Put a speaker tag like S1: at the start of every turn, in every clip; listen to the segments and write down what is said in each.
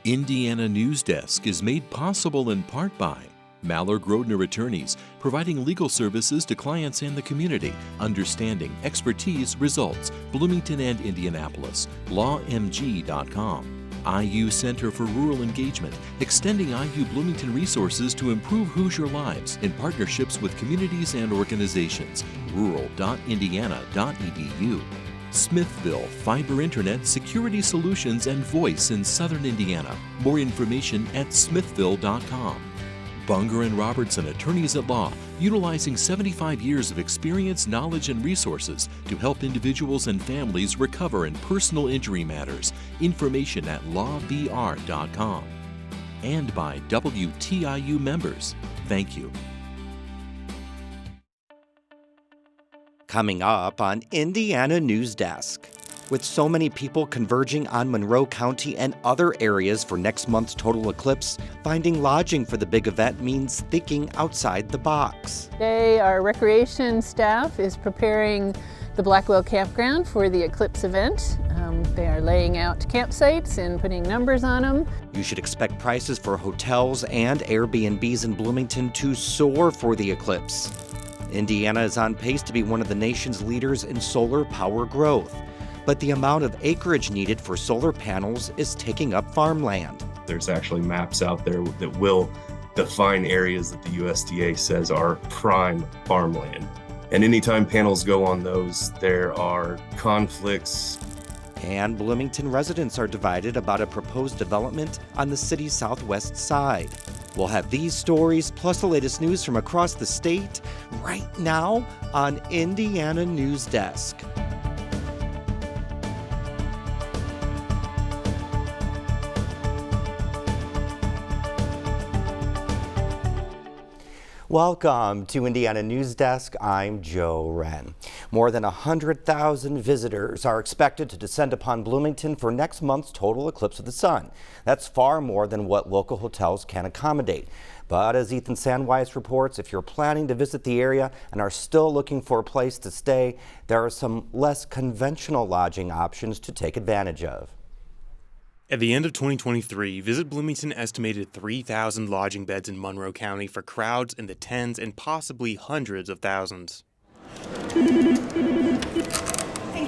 S1: Indiana News Desk is made possible in part by Maller Grodner Attorneys, providing legal services to clients and the community. Understanding, expertise, results. Bloomington and Indianapolis. LawMG.com. IU Center for Rural Engagement, extending IU Bloomington resources to improve Hoosier lives in partnerships with communities and organizations. Rural.indiana.edu. Smithville Fiber Internet Security Solutions and Voice in Southern Indiana. More information at smithville.com. Bunger & Robertson Attorneys at Law, utilizing 75 years of experience, knowledge, and resources to help individuals and families recover in personal injury matters. Information at lawbr.com. And by WTIU members. Thank you.
S2: Coming up on Indiana News Desk. With so many people converging on Monroe County and other areas for next month's total eclipse, finding lodging for the big event means thinking outside the box.
S3: Today, our recreation staff is preparing the Blackwell campground for the Eclipse event. They are laying out campsites and putting numbers on them.
S2: You should expect prices for hotels and Airbnbs in Bloomington to soar for the eclipse. Indiana is on pace to be one of the nation's leaders in solar power growth. But the amount of acreage needed for solar panels is taking up farmland.
S4: There's actually maps out there that will define areas that the USDA says are prime farmland. And anytime panels go on those, there are conflicts.
S2: And Bloomington residents are divided about a proposed development on the city's southwest side. We'll have these stories plus the latest news from across the state right now on Indiana News Desk. Welcome to Indiana News Desk. I'm Joe Wren. More than 100,000 visitors are expected to descend upon Bloomington for next month's total eclipse of the sun. That's far more than what local hotels can accommodate. But as Ethan Sandweiss reports, if you're planning to visit the area and are still looking for a place to stay, there are some less conventional lodging options to take advantage of.
S5: At the end of 2023, Visit Bloomington estimated 3,000 lodging beds in Monroe County for crowds in the tens and possibly hundreds of thousands.
S6: Thank you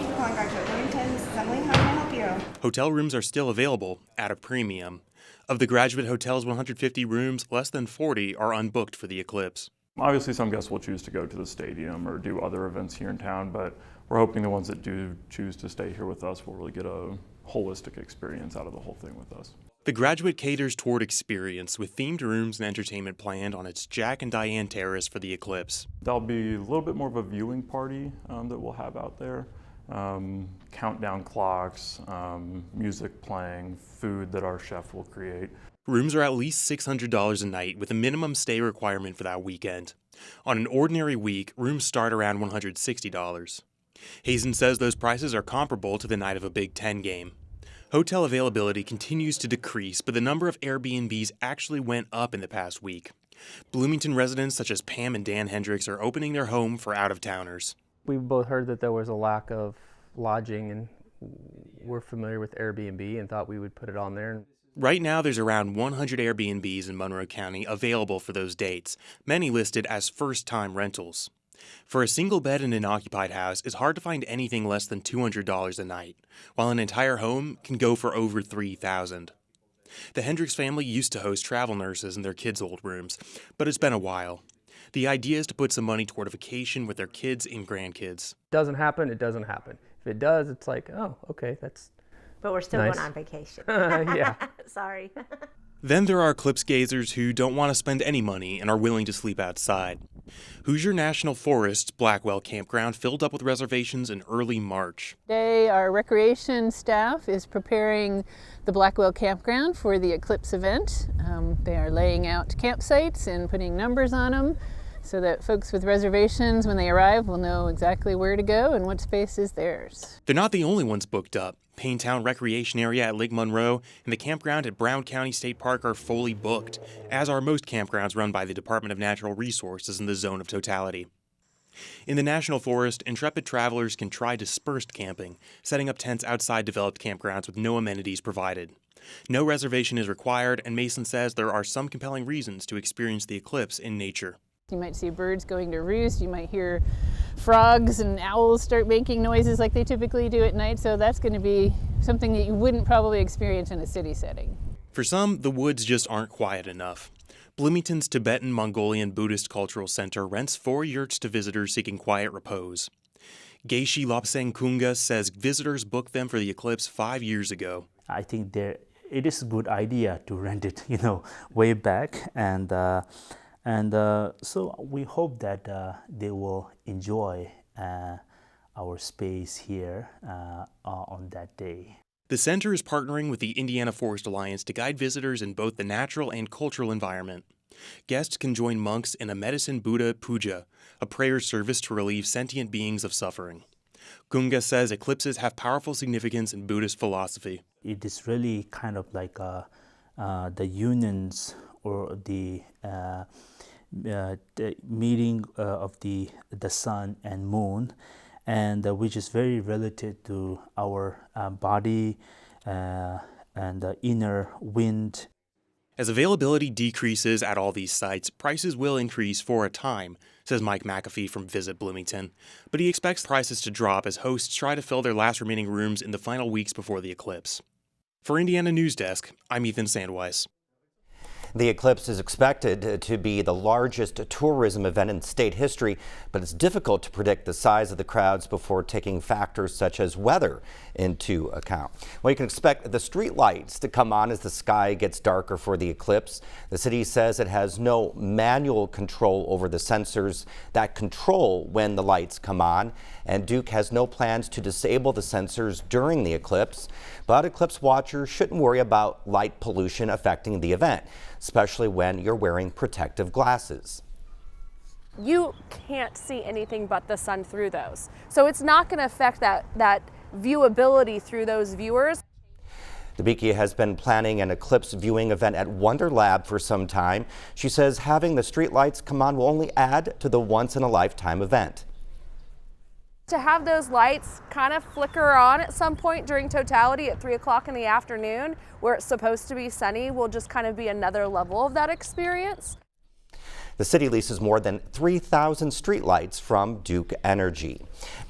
S6: for calling Graduate Bloomington. This is Emily. How can I help you?
S5: Hotel rooms are still available at a premium. Of the Graduate Hotel's 150 rooms, less than 40 are unbooked for the eclipse.
S7: Obviously, some guests will choose to go to the stadium or do other events here in town, but we're hoping the ones that do choose to stay here with us will really get a holistic experience out of the whole thing with us.
S5: The Graduate caters toward experience with themed rooms and entertainment planned on its Jack and Diane Terrace for the eclipse.
S7: There'll be a little bit more of a viewing party that we'll have out there. Countdown clocks, music playing, food that our chef will create.
S5: Rooms are at least $600 a night with a minimum stay requirement for that weekend. On an ordinary week, rooms start around $160. Hazen says those prices are comparable to the night of a Big Ten game. Hotel availability continues to decrease, but the number of Airbnbs actually went up in the past week. Bloomington residents such as Pam and Dan Hendricks are opening their home for out-of-towners.
S8: We both heard that there was a lack of lodging, and we're familiar with Airbnb and thought we would put it on there.
S5: Right now, there's around 100 Airbnbs in Monroe County available for those dates, many listed as first-time rentals. For a single bed in an occupied house, it's hard to find anything less than $200 a night, while an entire home can go for over $3,000. The Hendricks family used to host travel nurses in their kids' old rooms, but it's been a while. The idea is to put some money toward a vacation with their kids and grandkids.
S8: Doesn't happen, it doesn't happen. If it does, it's like, oh, okay, that's
S6: But we're still
S8: nice.
S6: going on vacation.
S8: Yeah.
S6: Sorry.
S5: Then there are eclipse gazers who don't want to spend any money and are willing to sleep outside. Hoosier National Forest's Blackwell campground filled up with reservations in early March.
S3: Today, our recreation staff is preparing the Blackwell campground for the Eclipse event. They are laying out campsites and putting numbers on them so that folks with reservations, when they arrive, will know exactly where to go and what space is theirs.
S5: They're not the only ones booked up. Paintown Recreation Area at Lake Monroe and the campground at Brown County State Park are fully booked, as are most campgrounds run by the Department of Natural Resources in the zone of totality. In the National Forest, intrepid travelers can try dispersed camping, setting up tents outside developed campgrounds with no amenities provided. No reservation is required, and Mason says there are some compelling reasons to experience the eclipse in nature.
S3: You might see birds going to roost, you might hear frogs and owls start making noises like they typically do at night, so that's going to be something that you wouldn't probably experience in a city setting.
S5: For some, the woods just aren't quiet enough. Bloomington's Tibetan-Mongolian Buddhist Cultural Center rents 4 yurts to visitors seeking quiet repose. Geshe Lobsang Kunga says visitors booked them for the eclipse 5 years ago.
S9: I think it is a good idea to rent it, way back, and so we hope that they will enjoy our space here on that day.
S5: The center is partnering with the Indiana Forest Alliance to guide visitors in both the natural and cultural environment. Guests can join monks in a medicine Buddha puja, a prayer service to relieve sentient beings of suffering. Kunga says eclipses have powerful significance in Buddhist philosophy.
S9: It is really kind of like the unions or the meeting of the sun and moon, and which is very related to our body and the inner wind.
S5: As availability decreases at all these sites, prices will increase for a time, says Mike McAfee from Visit Bloomington. But he expects prices to drop as hosts try to fill their last remaining rooms in the final weeks before the eclipse. For Indiana News Desk, I'm Ethan Sandweiss.
S2: The eclipse is expected to be the largest tourism event in state history, but it's difficult to predict the size of the crowds before taking factors such as weather into account. Well, you can expect the street lights to come on as the sky gets darker for the eclipse. The city says it has no manual control over the sensors that control when the lights come on, and Duke has no plans to disable the sensors during the eclipse. But eclipse watchers shouldn't worry about light pollution affecting the event, especially when you're wearing protective glasses.
S10: You can't see anything but the sun through those. So it's not going to affect that viewability through those viewers.
S2: The Beaky has been planning an eclipse viewing event at Wonder Lab for some time. She says having the street lights come on will only add to the once-in-a-lifetime event.
S10: To have those lights kind of flicker on at some point during totality at 3 o'clock in the afternoon, where it's supposed to be sunny, will just kind of be another level of that experience.
S2: The city leases more than 3,000 streetlights from Duke Energy.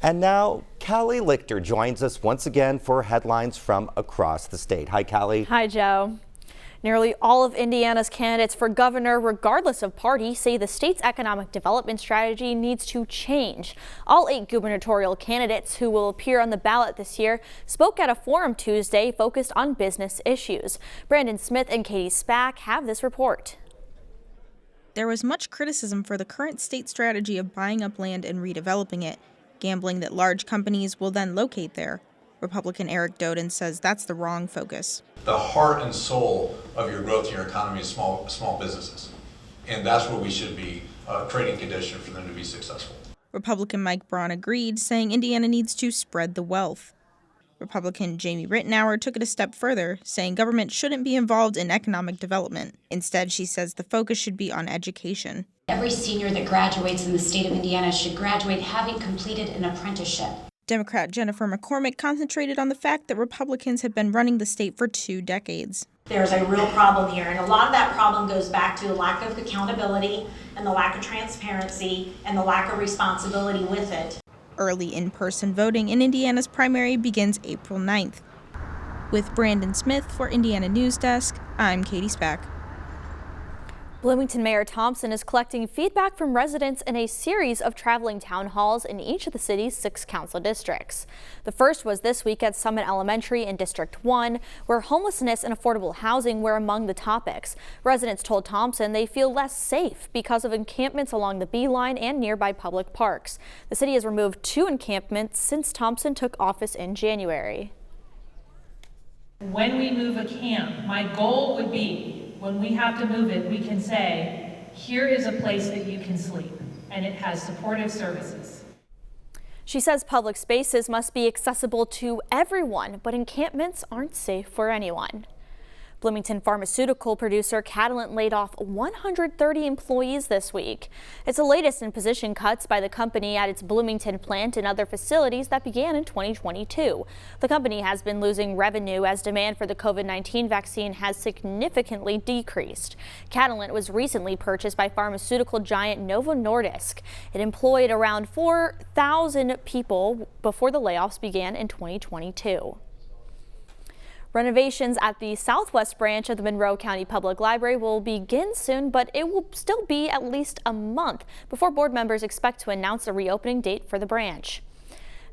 S2: And now Callie Lichter joins us once again for headlines from across the state. Hi, Callie.
S11: Hi, Joe. Nearly all of Indiana's candidates for governor, regardless of party, say the state's economic development strategy needs to change. All 8 gubernatorial candidates who will appear on the ballot this year spoke at a forum Tuesday focused on business issues. Brandon Smith and Katie Spack have this report.
S12: There was much criticism for the current state strategy of buying up land and redeveloping it, gambling that large companies will then locate there. Republican Eric Doden says that's the wrong focus.
S13: The heart and soul of your growth in your economy is small businesses. And that's where we should be creating conditions for them to be successful.
S12: Republican Mike Braun agreed, saying Indiana needs to spread the wealth. Republican Jamie Rittenauer took it a step further, saying government shouldn't be involved in economic development. Instead, she says the focus should be on education.
S14: Every senior that graduates in the state of Indiana should graduate having completed an apprenticeship.
S12: Democrat Jennifer McCormick concentrated on the fact that Republicans have been running the state for 2 decades.
S15: There's a real problem here, and a lot of that problem goes back to the lack of accountability and the lack of transparency and the lack of responsibility with it.
S12: Early in-person voting in Indiana's primary begins April 9th. With Brandon Smith for Indiana News Desk, I'm Katie Spack.
S11: Bloomington Mayor Thompson is collecting feedback from residents in a series of traveling town halls in each of the city's 6 council districts. The first was this week at Summit Elementary in District 1, where homelessness and affordable housing were among the topics. Residents told Thompson they feel less safe because of encampments along the Bee Line and nearby public parks. The city has removed 2 encampments since Thompson took office in January.
S16: When we move a camp, my goal would be, when we have to move it, we can say, here is a place that you can sleep, and it has supportive services.
S11: She says public spaces must be accessible to everyone, but encampments aren't safe for anyone. Bloomington pharmaceutical producer Catalent laid off 130 employees this week. It's the latest in position cuts by the company at its Bloomington plant and other facilities that began in 2022. The company has been losing revenue as demand for the COVID-19 vaccine has significantly decreased. Catalent was recently purchased by pharmaceutical giant Novo Nordisk. It employed around 4,000 people before the layoffs began in 2022. Renovations at the southwest branch of the Monroe County Public Library will begin soon, but it will still be at least a month before board members expect to announce a reopening date for the branch.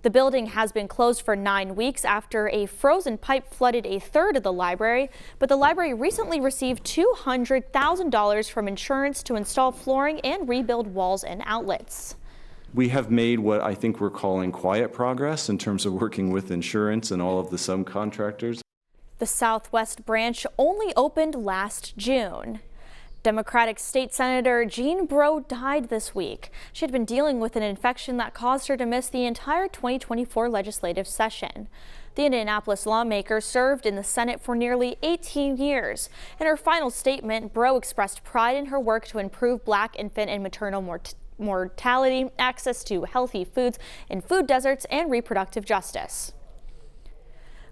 S11: The building has been closed for 9 weeks after a frozen pipe flooded a third of the library, but the library recently received $200,000 from insurance to install flooring and rebuild walls and outlets.
S17: We have made what I think we're calling quiet progress in terms of working with insurance and all of the subcontractors.
S11: The Southwest branch only opened last June. Democratic State Senator Jean Breaux died this week. She had been dealing with an infection that caused her to miss the entire 2024 legislative session. The Indianapolis lawmaker served in the Senate for nearly 18 years. In her final statement, Breaux expressed pride in her work to improve Black infant and maternal mortality, access to healthy foods in food deserts, and reproductive justice.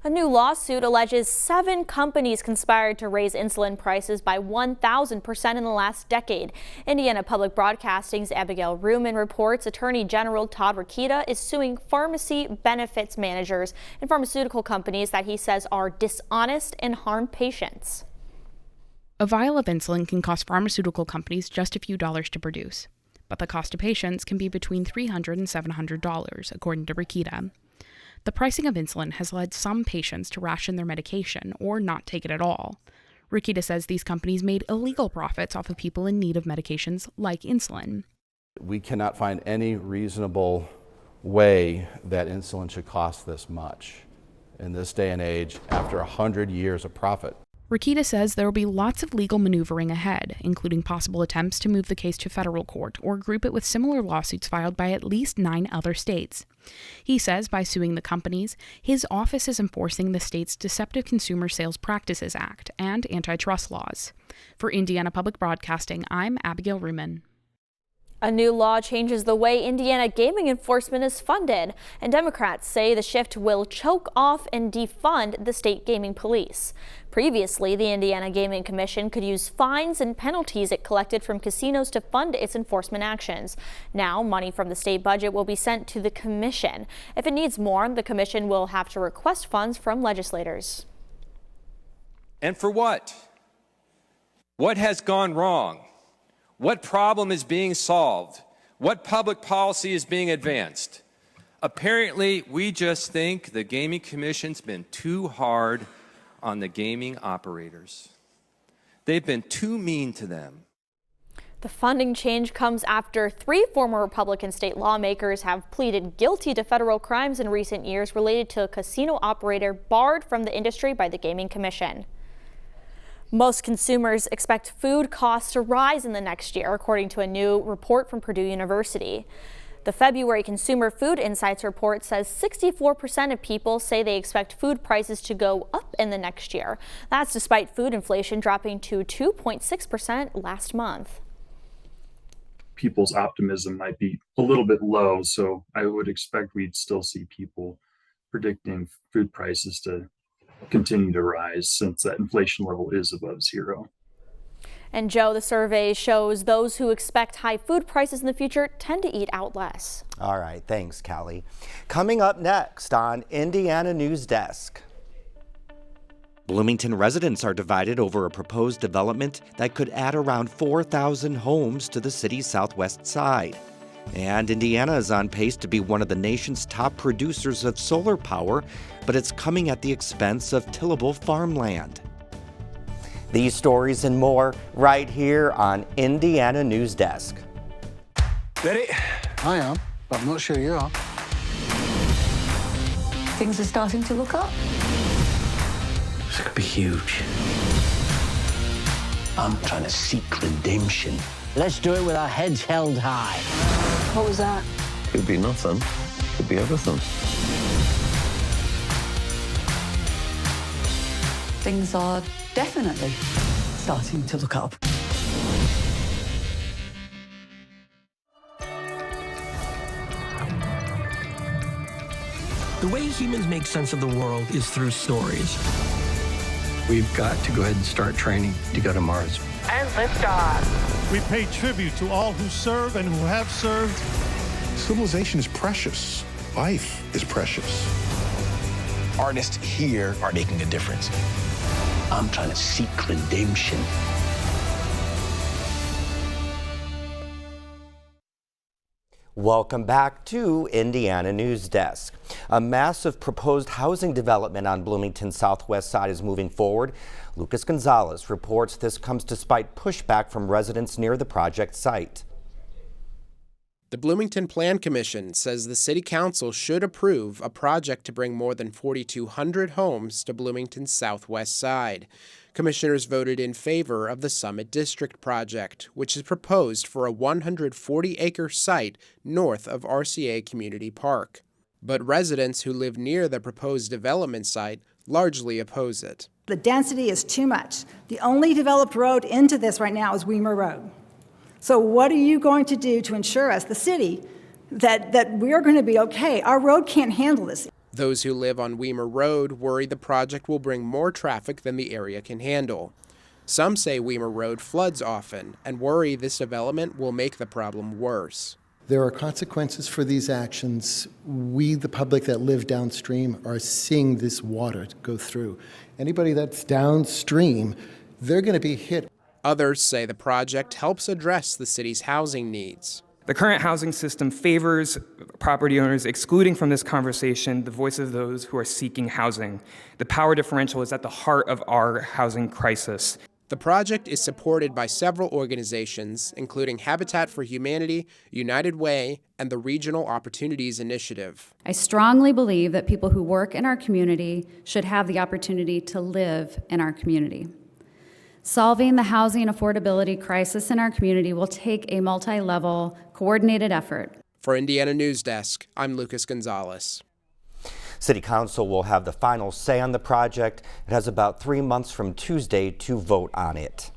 S11: A new lawsuit alleges 7 companies conspired to raise insulin prices by 1,000% in the last decade. Indiana Public Broadcasting's Abigail Ruman reports Attorney General Todd Rokita is suing pharmacy benefits managers and pharmaceutical companies that he says are dishonest and harm patients.
S18: A vial of insulin can cost pharmaceutical companies just a few dollars to produce, but the cost to patients can be between $300 and $700, according to Rokita. The pricing of insulin has led some patients to ration their medication or not take it at all. Rokita says these companies made illegal profits off of people in need of medications like insulin.
S19: We cannot find any reasonable way that insulin should cost this much in this day and age after 100 years of profit.
S18: Rokita says there will be lots of legal maneuvering ahead, including possible attempts to move the case to federal court or group it with similar lawsuits filed by at least 9 other states. He says by suing the companies, his office is enforcing the state's Deceptive Consumer Sales Practices Act and antitrust laws. For Indiana Public Broadcasting, I'm Abigail Ruman.
S11: A new law changes the way Indiana gaming enforcement is funded, and Democrats say the shift will choke off and defund the state gaming police. Previously, the Indiana Gaming Commission could use fines and penalties it collected from casinos to fund its enforcement actions. Now, money from the state budget will be sent to the commission. If it needs more, the commission will have to request funds from legislators.
S20: And for what? What has gone wrong? What problem is being solved? What public policy is being advanced? Apparently, we just think the Gaming Commission's been too hard on the gaming operators. They've been too mean to them.
S11: The funding change comes after 3 former Republican state lawmakers have pleaded guilty to federal crimes in recent years related to a casino operator barred from the industry by the Gaming Commission. Most consumers expect food costs to rise in the next year, according to a new report from Purdue University. The February Consumer Food Insights report says 64% of people say they expect food prices to go up in the next year. That's despite food inflation dropping to 2.6% last month.
S7: People's optimism might be a little bit low, so I would expect we'd still see people predicting food prices to continue to rise since that inflation level is above 0.
S11: And Joe, the survey shows those who expect high food prices in the future tend to eat out less.
S2: All right, thanks, Callie. Coming up next on Indiana News Desk.
S21: Bloomington residents are divided over a proposed development that could add around 4,000 homes to the city's southwest side. And Indiana is on pace to be one of the nation's top producers of solar power, but it's coming at the expense of tillable farmland.
S2: These stories and more right here on Indiana News Desk.
S22: Ready? I am, but I'm not sure you are.
S23: Things are starting to look up.
S22: This could be huge. I'm trying to seek redemption. Let's do it with our heads held high.
S23: What was that?
S22: Could be nothing. Could be everything.
S23: things are definitely starting to look up.
S1: The way humans make sense of the world is through stories. We've got to go ahead and start training to go to Mars.
S4: And liftoff. We pay tribute to all who serve and who have served.
S8: Civilization is precious. Life is precious.
S24: Artists here are making a difference.
S22: I'm trying to seek redemption.
S2: Welcome back to Indiana News Desk. A massive proposed housing development on Bloomington's southwest side is moving forward. Lucas Gonzalez reports this comes despite pushback from residents near the project site.
S25: The Bloomington Plan Commission says the City Council should approve a project to bring more than 4,200 homes to Bloomington's southwest side. Commissioners voted in favor of the Summit District project, which is proposed for a 140-acre site north of RCA Community Park. But residents who live near the proposed development site largely oppose it.
S26: The density is too much. The only developed road into this right now is Weimer Road. So what are you going to do to ensure us, the city, that we're going to be okay? Our road can't handle this.
S25: Those who live on Weimer Road worry the project will bring more traffic than the area can handle. Some say Weimer Road floods often and worry this development will make the problem worse.
S27: There are consequences for these actions. We, the public that live downstream, are seeing this water go through. Anybody that's downstream, they're going to be hit.
S25: Others say the project helps address the city's housing needs.
S28: The current housing system favors property owners, excluding from this conversation the voices of those who are seeking housing. The power differential is at the heart of our housing crisis.
S25: The project is supported by several organizations, including Habitat for Humanity, United Way, and the Regional Opportunities Initiative.
S29: I strongly believe that people who work in our community should have the opportunity to live in our community. Solving the housing affordability crisis in our community will take a multi-level, coordinated effort.
S25: For Indiana News Desk, I'm Lucas Gonzalez.
S2: City Council will have the final say on the project. It has about 3 months from Tuesday to vote on it.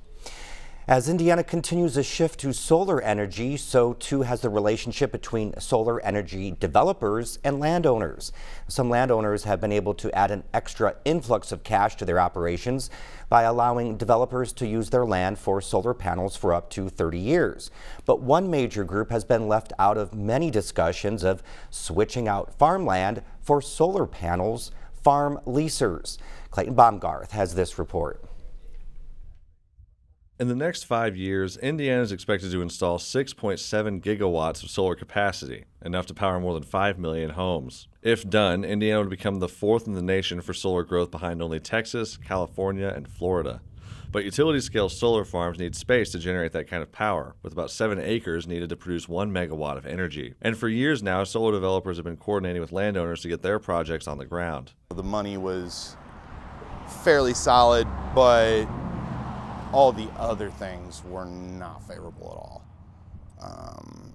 S2: As Indiana continues a shift to solar energy, so too has the relationship between solar energy developers and landowners. Some landowners have been able to add an extra influx of cash to their operations by allowing developers to use their land for solar panels for up to 30 years. But one major group has been left out of many discussions of switching out farmland for solar panels, farm leasers. Clayton Baumgarth has this report.
S30: In the next 5 years, Indiana is expected to install 6.7 gigawatts of solar capacity, enough to power more than 5 million homes. If done, Indiana would become the fourth in the nation for solar growth behind only Texas, California, and Florida. But utility-scale solar farms need space to generate that kind of power, with about 7 acres needed to produce 1 megawatt of energy. And for years now, solar developers have been coordinating with landowners to get their projects on the ground.
S31: The money was fairly solid, but all the other things were not favorable at all.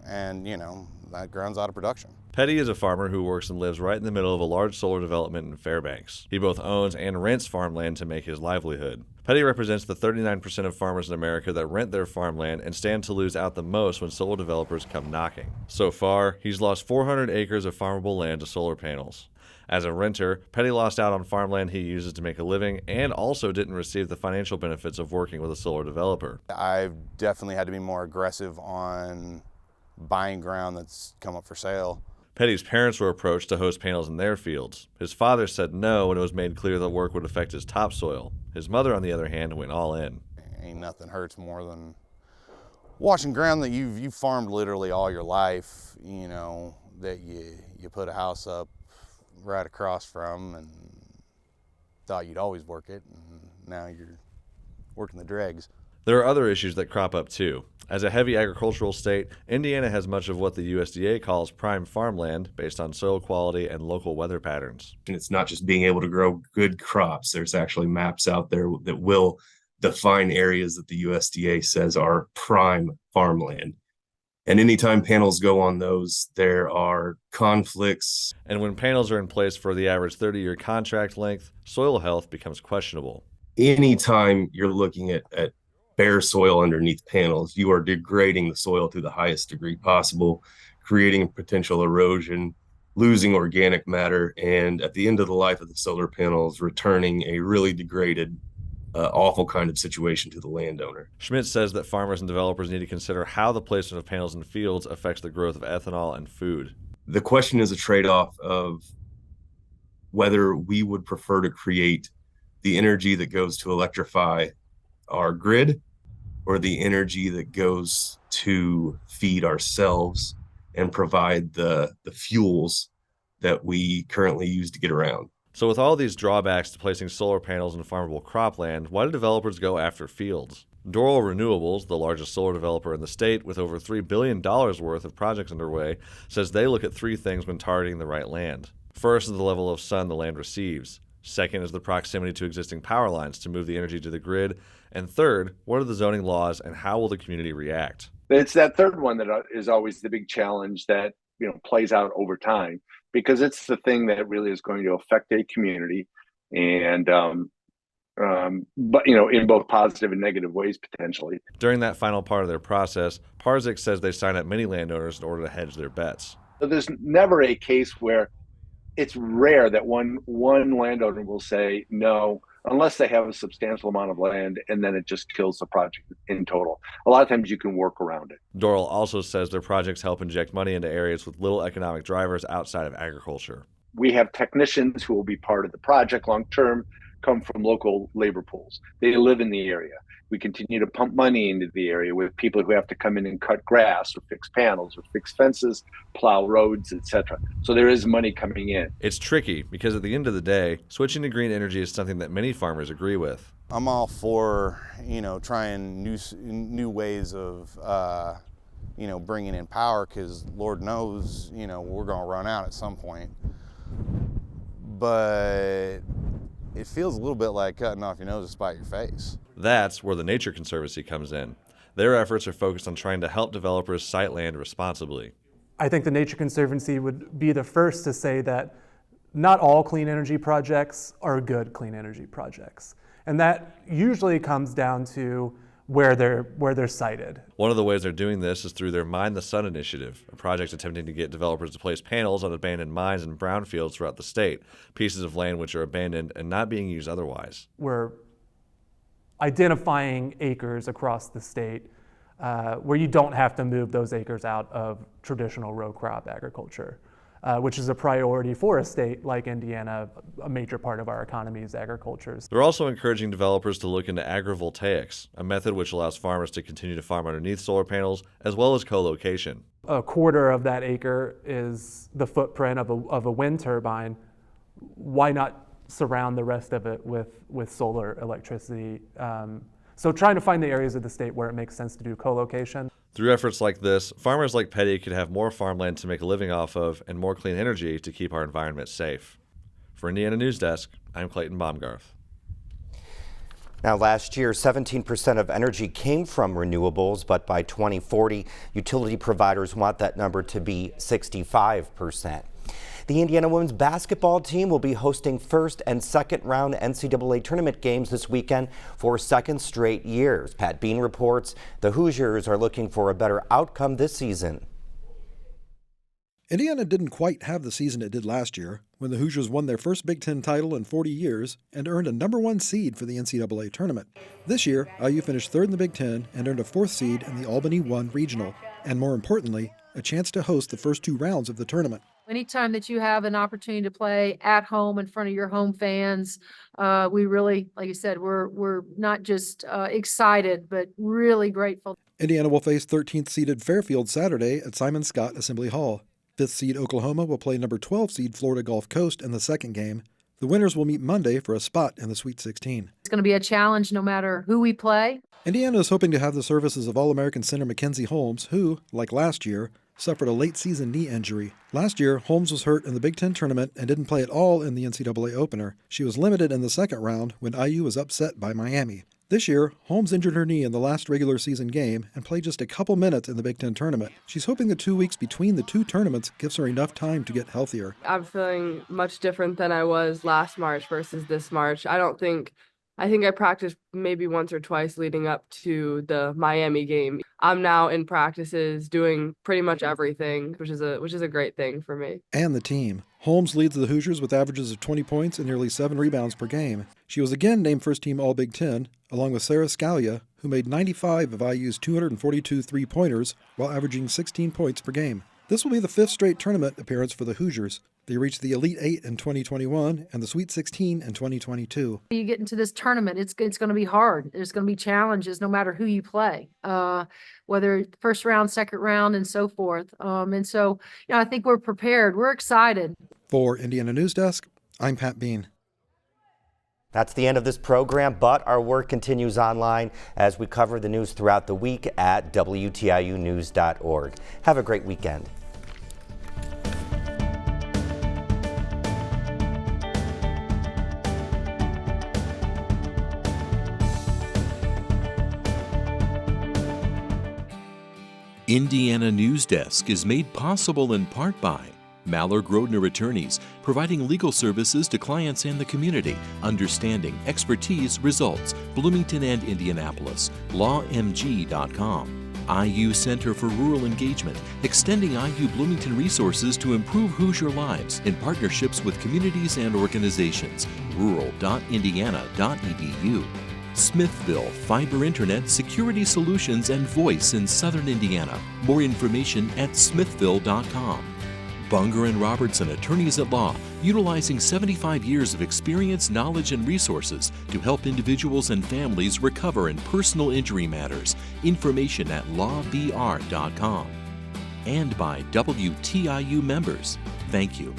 S31: And, you know, that ground's out of production.
S30: Petty is a farmer who works and lives right in the middle of a large solar development in Fairbanks. He both owns and rents farmland to make his livelihood. Petty represents the 39% of farmers in America that rent their farmland and stand to lose out the most when solar developers come knocking. So far, he's lost 400 acres of farmable land to solar panels. As a renter, Petty lost out on farmland he uses to make a living and also didn't receive the financial benefits of working with a solar developer.
S31: I've definitely had to be more aggressive on buying ground that's come up for sale.
S30: Petty's parents were approached to host panels in their fields. His father said no when it was made clear that work would affect his topsoil. His mother, on the other hand, went all in.
S31: Ain't nothing hurts more than watching ground that you've farmed literally all your life, you know, that you put a house up right across from and thought you'd always work it, and now you're working the dregs.
S30: There are other issues that crop up too. As a heavy agricultural state, Indiana has much of what the USDA calls prime farmland based on soil quality and local weather patterns.
S32: And it's not just being able to grow good crops. There's actually maps out there that will define areas that the USDA says are prime farmland. And anytime panels go on those, there are conflicts.
S30: And when panels are in place for the average 30-year contract length, soil health becomes questionable.
S32: anytime you're looking at bare soil underneath panels, you are degrading the soil to the highest degree possible, creating potential erosion, losing organic matter, and at the end of the life of the solar panels, returning a really degraded, awful kind of situation to the landowner.
S30: Schmidt says that farmers and developers need to consider how the placement of panels in fields affects the growth of ethanol and food.
S32: The question is a trade-off of whether we would prefer to create the energy that goes to electrify our grid or the energy that goes to feed ourselves and provide the fuels that we currently use to get around.
S30: So with all these drawbacks to placing solar panels in farmable cropland, why do developers go after fields? Doral Renewables, the largest solar developer in the state with over $3 billion worth of projects underway, says they look at three things when targeting the right land. First is the level of sun the land receives. Second is the proximity to existing power lines to move the energy to the grid. And third, what are the zoning laws and how will the community react?
S3: It's that third one that is always the big challenge that plays out over time, because it's the thing that really is going to affect a community, and but in both positive and negative ways potentially.
S30: During that final part of their process, Parzik says they sign up many landowners in order to hedge their bets.
S3: So there's never a case where it's rare that one landowner will say no, unless they have a substantial amount of land, and then it just kills the project in total. A lot of times you can work around it.
S30: Doral also says their projects help inject money into areas with little economic drivers outside of agriculture.
S3: We have technicians who will be part of the project long term, come from local labor pools. They live in the area. We continue to pump money into the area with people who have to come in and cut grass or fix panels or fix fences, plow roads, etc. So there is money coming in.
S30: It's tricky because at the end of the day, switching to green energy is something that many farmers agree with.
S31: I'm all for, trying new ways of, bringing in power, because Lord knows, we're going to run out at some point. But it feels a little bit like cutting off your nose to spite your face.
S30: That's where the Nature Conservancy comes in. Their efforts are focused on trying to help developers site land responsibly.
S5: I think the Nature Conservancy would be the first to say that not all clean energy projects are good clean energy projects. And that usually comes down to where they're sited.
S30: One of the ways they're doing this is through their Mine the Sun initiative, a project attempting to get developers to place panels on abandoned mines and brownfields throughout the state, pieces of land which are abandoned and not being used otherwise.
S5: We're identifying acres across the state where you don't have to move those acres out of traditional row crop agriculture, which is a priority for a state like Indiana. A major part of our economy is agriculture.
S30: They're also encouraging developers to look into agrivoltaics, a method which allows farmers to continue to farm underneath solar panels, as well as co-location.
S5: A quarter of that acre is the footprint of a wind turbine. Why not surround the rest of it with solar electricity? So trying to find the areas of the state where it makes sense to do co-location.
S30: Through efforts like this, farmers like Petty could have more farmland to make a living off of and more clean energy to keep our environment safe. For Indiana News Desk, I'm Clayton Baumgarth.
S2: Now, last year, 17% of energy came from renewables, but by 2040, utility providers want that number to be 65%. The Indiana women's basketball team will be hosting first and second round NCAA tournament games this weekend for second straight years. Pat Bean reports the Hoosiers are looking for a better outcome this season.
S6: Indiana didn't quite have the season it did last year when the Hoosiers won their first Big Ten title in 40 years and earned a #1 seed for the NCAA tournament. This year, IU finished third in the Big Ten and earned a 4th seed in the Albany 1 regional, and more importantly, a chance to host the first 2 rounds of the tournament.
S9: Anytime that you have an opportunity to play at home in front of your home fans, we really, like you said, we're not just excited, but really grateful.
S6: Indiana will face 13th seeded Fairfield Saturday at Simon Scott Assembly Hall. 5th seed Oklahoma will play number 12 seed Florida Gulf Coast in the second game. The winners will meet Monday for a spot in the Sweet 16.
S9: It's going to be a challenge no matter who we play.
S6: Indiana is hoping to have the services of All-American center Mackenzie Holmes, who, like last year, suffered a late-season knee injury. Last year, Holmes was hurt in the Big Ten tournament and didn't play at all in the NCAA opener. She was limited in the second round when IU was upset by Miami. This year, Holmes injured her knee in the last regular season game and played just a couple minutes in the Big Ten tournament. She's hoping the 2 weeks between the 2 tournaments gives her enough time to get healthier.
S10: I'm feeling much different than I was last March versus this March. I don't think
S7: I think I practiced maybe once or twice leading up to the Miami game. I'm now in practices doing pretty much everything, which is a great thing for me.
S6: And the team. Holmes leads the Hoosiers with averages of 20 points and nearly 7 rebounds per game. She was again named first team All-Big Ten, along with Sarah Scalia, who made 95 of IU's 242 three-pointers while averaging 16 points per game. This will be the 5th straight tournament appearance for the Hoosiers. They reached the Elite Eight in 2021 and the Sweet 16 in 2022.
S9: You get into this tournament, it's going to be hard. There's going to be challenges no matter who you play, whether first round, second round, and so forth. And so, I think we're prepared. We're excited.
S6: For Indiana News Desk, I'm Pat Bean.
S2: That's the end of this program, but our work continues online as we cover the news throughout the week at WTIUnews.org. Have a great weekend.
S10: Indiana News Desk is made possible in part by Maller Grodner Attorneys, providing legal services to clients and the community. Understanding, expertise, results. Bloomington and Indianapolis. LawMG.com. IU Center for Rural Engagement, extending IU Bloomington resources to improve Hoosier lives in partnerships with communities and organizations. Rural.indiana.edu. Smithville, fiber internet, security solutions, and voice in southern Indiana. More information at smithville.com. Bunger and Robertson, attorneys at law, utilizing 75 years of experience, knowledge, and resources to help individuals and families recover in personal injury matters. Information at lawbr.com. And by WTIU members. Thank you.